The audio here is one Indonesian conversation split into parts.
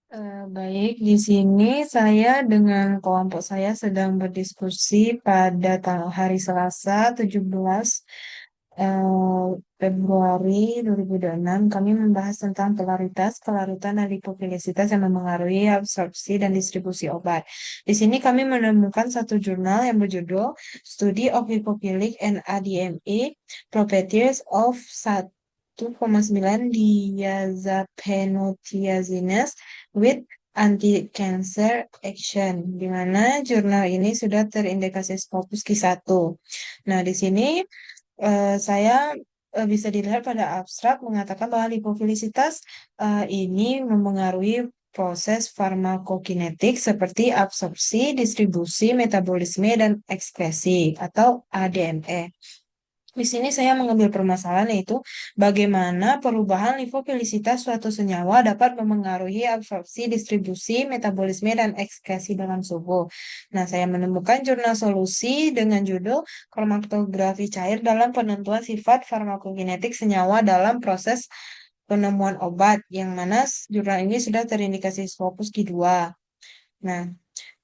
Baik, di sini saya dengan kelompok saya sedang berdiskusi pada hari Selasa 17 eh, Februari 2026. Kami membahas tentang polaritas, kelarutan, dan lipofilisitas yang memengaruhi absorpsi dan distribusi obat. Di sini kami menemukan satu jurnal yang berjudul Study of Lipophilic and ADME Properties of 1,9 diazepanothiosinase with anti-cancer action, di mana jurnal ini sudah terindikasi Scopus Q1. Nah, di sini saya bisa dilihat pada abstrak mengatakan bahwa lipofilisitas ini memengaruhi proses farmakokinetik seperti absorpsi, distribusi, metabolisme, dan ekskresi atau ADME. Di sini saya mengambil permasalahan yaitu bagaimana perubahan lipofilisitas suatu senyawa dapat memengaruhi absorpsi, distribusi, metabolisme, dan ekskresi dalam tubuh. Nah, saya menemukan jurnal solusi dengan judul Kromatografi cair dalam penentuan sifat farmakokinetik senyawa dalam proses penemuan obat, yang mana jurnal ini sudah terindikasi Scopus Q2. Nah,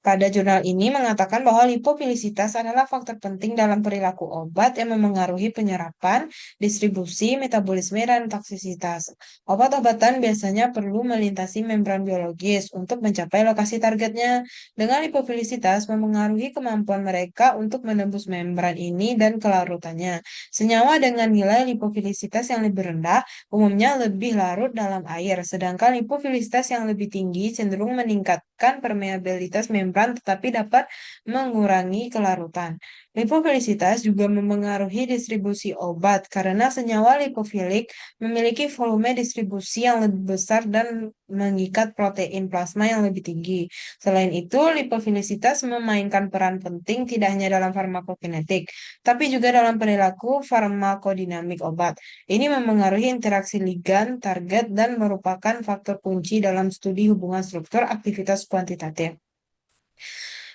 pada jurnal ini mengatakan bahwa lipofilisitas adalah faktor penting dalam perilaku obat yang memengaruhi penyerapan, distribusi, metabolisme, dan toksisitas. Obat-obatan biasanya perlu melintasi membran biologis untuk mencapai lokasi targetnya. Dengan lipofilisitas memengaruhi kemampuan mereka untuk menembus membran ini dan kelarutannya. Senyawa dengan nilai lipofilisitas yang lebih rendah umumnya lebih larut dalam air, sedangkan lipofilisitas yang lebih tinggi cenderung meningkatkan permeabilitas membran tetapi dapat mengurangi kelarutan. Lipofilisitas juga memengaruhi distribusi obat karena senyawa lipofilik memiliki volume distribusi yang lebih besar dan mengikat protein plasma yang lebih tinggi. Selain itu, lipofilisitas memainkan peran penting tidak hanya dalam farmakokinetik, tapi juga dalam perilaku farmakodinamik obat. Ini memengaruhi interaksi ligan, target, dan merupakan faktor kunci dalam studi hubungan struktur aktivitas kuantitatif.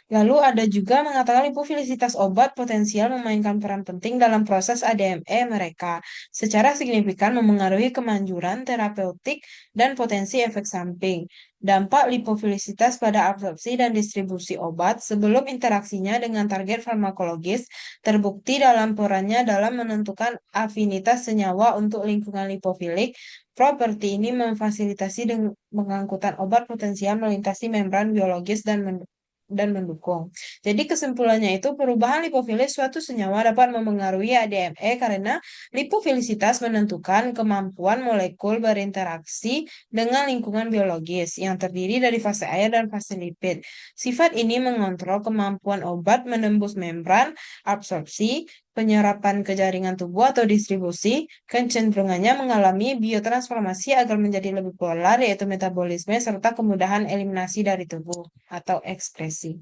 Lalu ada juga mengatakan lipofilisitas obat potensial memainkan peran penting dalam proses ADME mereka. Secara signifikan memengaruhi kemanjuran terapeutik dan potensi efek samping. Dampak lipofilisitas pada absorpsi dan distribusi obat sebelum interaksinya dengan target farmakologis terbukti dalam perannya dalam menentukan afinitas senyawa untuk lingkungan lipofilik. Properti ini memfasilitasi pengangkutan obat potensial melintasi membran biologis dan mendukung. Jadi kesimpulannya itu perubahan lipofilis suatu senyawa dapat memengaruhi ADME karena lipofilisitas menentukan kemampuan molekul berinteraksi dengan lingkungan biologis yang terdiri dari fase air dan fase lipid. Sifat ini mengontrol kemampuan obat menembus membran, absorpsi, penyerapan ke jaringan tubuh atau distribusi, kecenderungannya mengalami biotransformasi agar menjadi lebih polar, yaitu metabolisme, serta kemudahan eliminasi dari tubuh atau ekskresi.